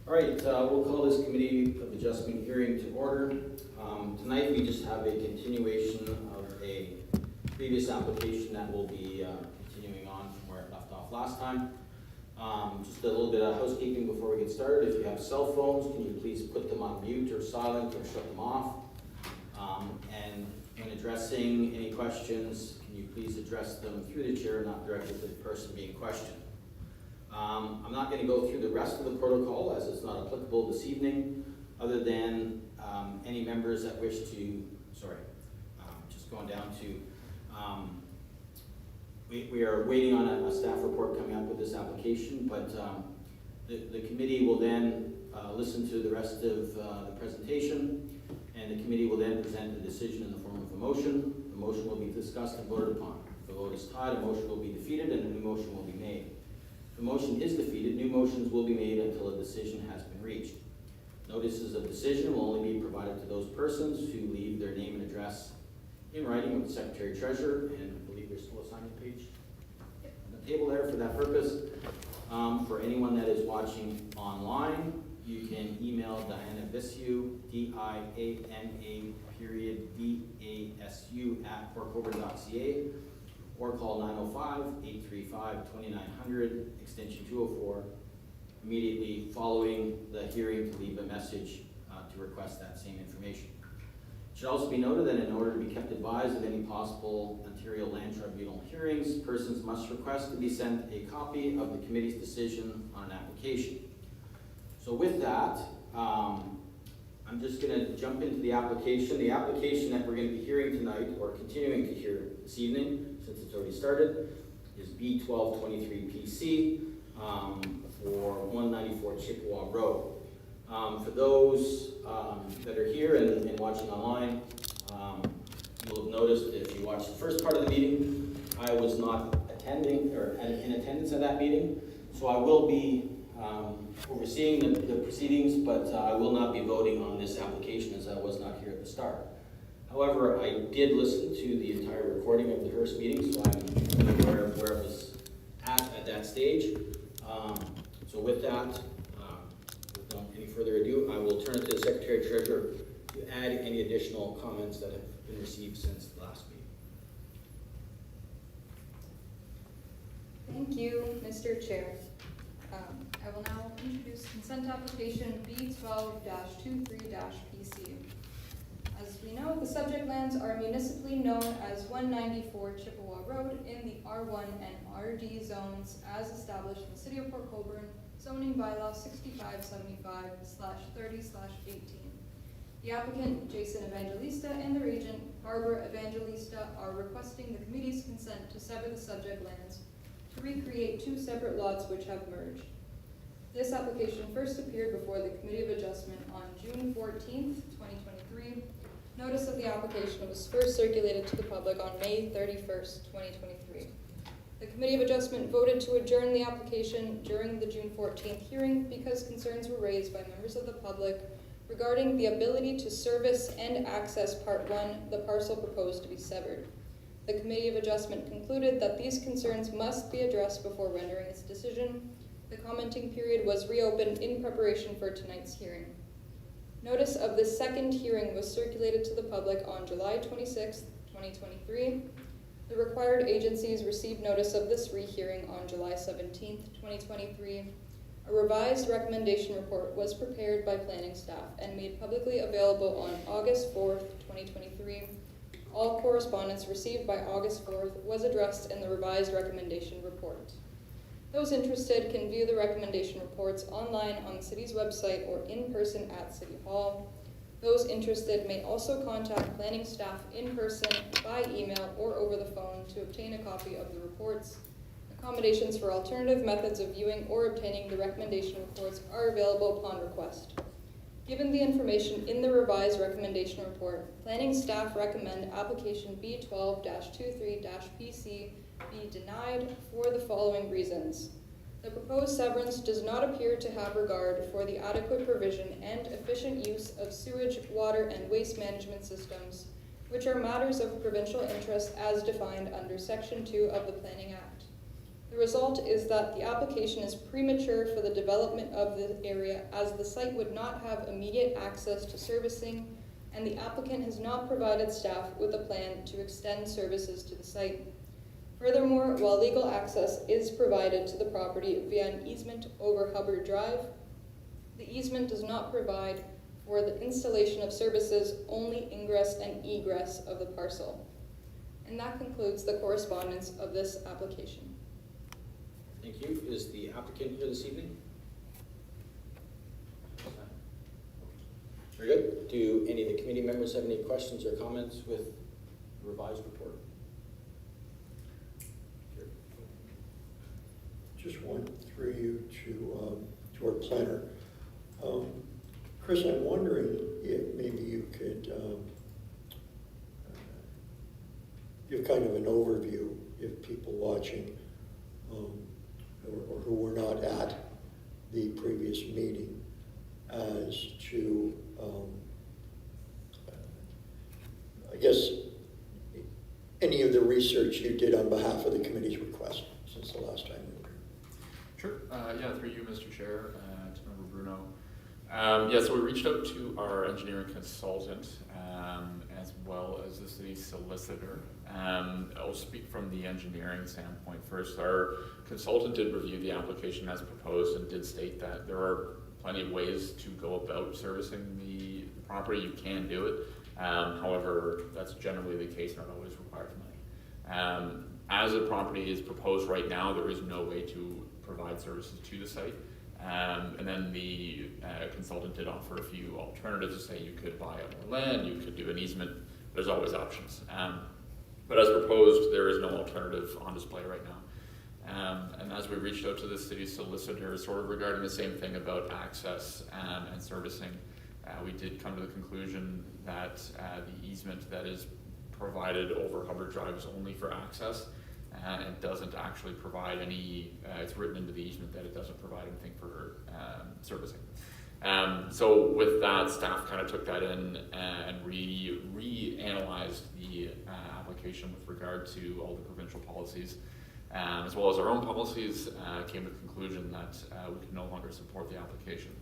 All right, we'll call this Committee of Adjustment hearing to order. Tonight we just have a continuation of a previous application that will be continuing on from where it left off last time. Just a little bit of housekeeping before we get started. If you have cell phones, can you please put them on mute or silent or shut them off? And when addressing any questions, can you please address them through the chair, not directly to the person being questioned? I'm not going to go through the rest of the protocol as it's not applicable this evening, other than any members that wish to, just going down to, we are waiting on a staff report coming up with this application, but the committee will then listen to the rest of the presentation, and the committee will then present a decision in the form of a motion. The motion will be discussed and voted upon. If the vote is tied, a motion will be defeated and a new motion will be made. If the motion is defeated, new motions will be made until a decision has been reached. Notices of decision will only be provided to those persons who leave their name and address in writing with the Secretary Treasurer, and I believe there's still a sign-in page on the table there for that purpose. For anyone that is watching online, you can email Diana Visu, DIANA_VASU or call 905-835-2900, extension 204, immediately following the hearing to leave a message to request that same information. It should also be noted that in order to be kept advised of any possible Ontario Land Tribunal hearings, persons must request to be sent a copy of the committee's decision on an application. So with that, I'm just going to jump into the application. The application that we're going to be hearing tonight, or continuing to hear this evening, since it's already started, is B1223PC for 194 Chippewa Road. For those that are here and watching online, you'll have noticed if you watched the first part of the meeting, I was not attending or in attendance at that meeting, so I will be overseeing the proceedings, but I will not be voting on this application as I was not here at the start. However, I did listen to the entire recording of the first meeting, so I'm aware of where it was at that stage. So with that, without any further ado, I will turn it to the Secretary Treasurer to add any additional comments that have been received since the last meeting. Thank you, Mr. Chair. I will now introduce consent application B12-23-PC. As we know, the subject lands are municipally known as 194 Chippewa Road in the R1 and RD zones as established in the City of Port Colborne, zoning bylaw 6575/30/18. The applicant, Jason Evangelista, and the regent, Barbara Evangelista, are requesting the committee's consent to sever the subject lands to recreate two separate lots which have merged. This application first appeared before the Committee of Adjustment on June 14th, 2023. Notice of the application was first circulated to the public on May 31st, 2023. The Committee of Adjustment voted to adjourn the application during the June 14th hearing because concerns were raised by members of the public regarding the ability to service and access Part 1, the parcel proposed to be severed. The Committee of Adjustment concluded that these concerns must be addressed before rendering its decision. The commenting period was reopened in preparation for tonight's hearing. Notice of the second hearing was circulated to the public on July 26, 2023. The required agencies received notice of this rehearing on July 17, 2023. A revised recommendation report was prepared by planning staff and made publicly available on August 4, 2023. All correspondence received by August 4th was addressed in the revised recommendation report. Those interested can view the recommendation reports online on the city's website or in person at City Hall. Those interested may also contact planning staff in person, by email, or over the phone to obtain a copy of the reports. Accommodations for alternative methods of viewing or obtaining the recommendation reports are available upon request. Given the information in the revised recommendation report, planning staff recommend application B12-23-PC be denied for the following reasons. The proposed severance does not appear to have regard for the adequate provision and efficient use of sewage, water, and waste management systems, which are matters of provincial interest as defined under Section 2 of the Planning Act. The The result is that the application is premature for the development of the area, as the site would not have immediate access to servicing, and the applicant has not provided staff with a plan to extend services to the site. Furthermore, while legal access is provided to the property via an easement over Hubbard Drive, the easement does not provide for the installation of services, only ingress and egress of the parcel. And that concludes the correspondence of this application. Thank you. Is the applicant here this evening? Very good. Do any of the committee members have any questions or comments with the revised report? Just one through you to our planner. Chris, I'm wondering if maybe you could give kind of an overview, if people watching or who were not at the previous meeting, as to, I guess, any of the research you did on behalf of the committee's request since the last time we were here. Sure. Yeah, through you, Mr. Chair, to Member Bruno. Yeah, so we reached out to our engineering consultant as well as the city solicitor. I'll speak from the engineering standpoint first. Our consultant did review the application as proposed and did state that there are plenty of ways to go about servicing the property. You can do it. However, that's generally the case, not always requires money. As the property is proposed right now, there is no way to provide services to the site. And then the consultant did offer a few alternatives to say you could buy up more land, you could do an easement. There's always options. But as proposed, there is no alternative on display right now. And as we reached out to the city solicitor, sort of regarding the same thing about access and servicing, we did come to the conclusion that the easement that is provided over Hubbard Drive is only for access. And it doesn't actually provide any, it's written into the easement that it doesn't provide anything for servicing. So with that, staff kind of took that in and reanalyzed the application with regard to all the provincial policies, as well as our own policies, came to the conclusion that we could no longer support the application.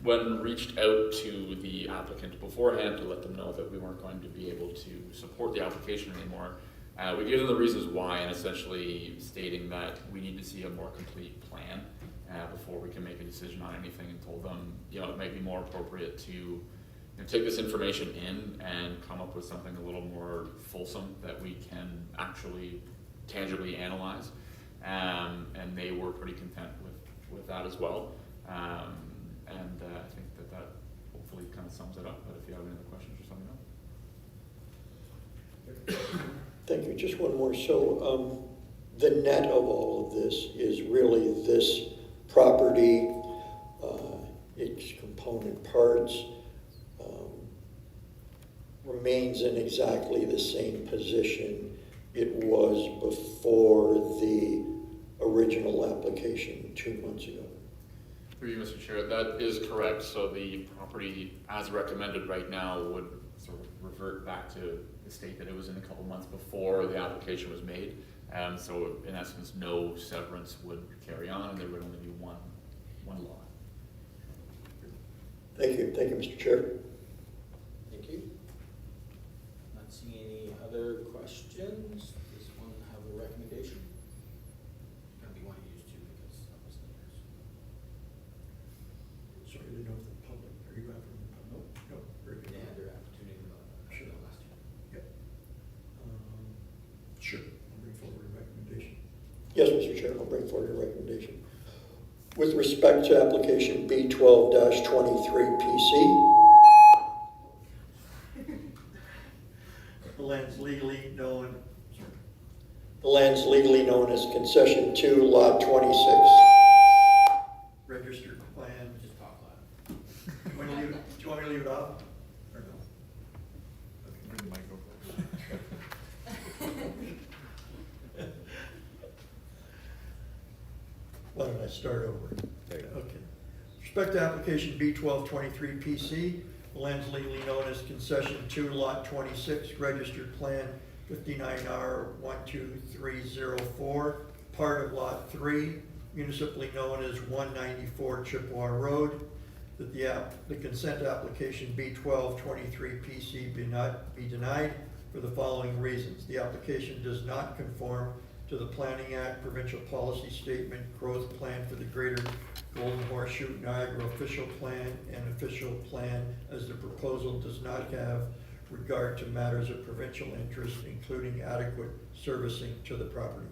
When reached out to the applicant beforehand to let them know that we weren't going to be able to support the application anymore, we gave them the reasons why, and essentially stating that we need to see a more complete plan before we can make a decision on anything, and told them, it might be more appropriate to take this information in and come up with something a little more fulsome that we can actually tangibly analyze. And they were pretty content with that as well. And I think that hopefully kind of sums it up, but if you have any other questions, just let me know. Thank you. Just one more. So the net of all of this is really this property, its component parts, remains in exactly the same position it was before the original application 2 months ago. Through you, Mr. Chair, that is correct. So the property, as recommended right now, would sort of revert back to the state that it was in a couple months before the application was made. So in essence, no severance would carry on, and there would only be one lot. Thank you. Thank you, Mr. Chair. Thank you. Not seeing any other questions. Does one have a recommendation? Maybe one to use too, because that was theirs. Sorry, I didn't know if the public, are you after the public? No, very good. They had their opportunity Sure. last year. Yep. Sure. I'll bring forward a recommendation. Yes, Mr. Chair, I'll bring forward a recommendation. With respect to application B12-23 PC, the land's legally known as Concession 2, Lot 26. Registered plan. Just talk loud. Do you want me to leave it off? Or no? Bring the mic over. Why don't I start over? Okay. Respect to application B1223 PC, the land's legally known as Concession 2, Lot 26, registered plan 59R 12304, part of Lot 3, municipally known as 194 Chippewa Road, that the consent application B1223PC be denied for the following reasons. The application does not conform to the Planning Act, Provincial Policy Statement, Growth Plan for the Greater Golden Horseshoe Niagara Official Plan and Official Plan, as the proposal does not have regard to matters of provincial interest, including adequate servicing to the property.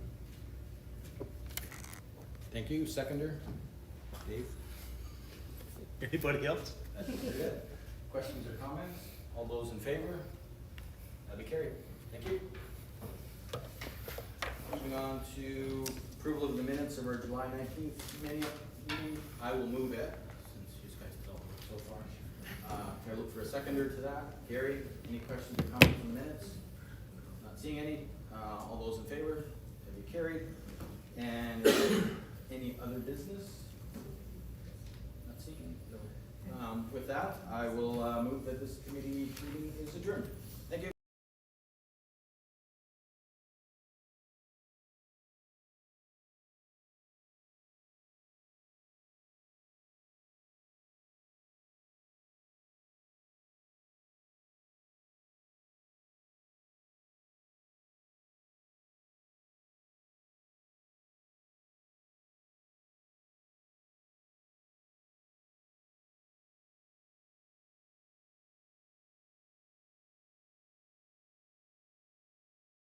Thank you. Seconder? Dave? Anybody else? That's good. Questions or comments? All those in favor? That'll be carried. Thank you. Moving on to approval of the minutes of our July 19th meeting. I will move it, since you guys don't look so far. Can I look for a seconder to that? Gary, any questions or comments on the minutes? Not seeing any. All those in favor? That'll be carried. And any other business? Not seeing any. With that, I will move that this committee meeting is adjourned.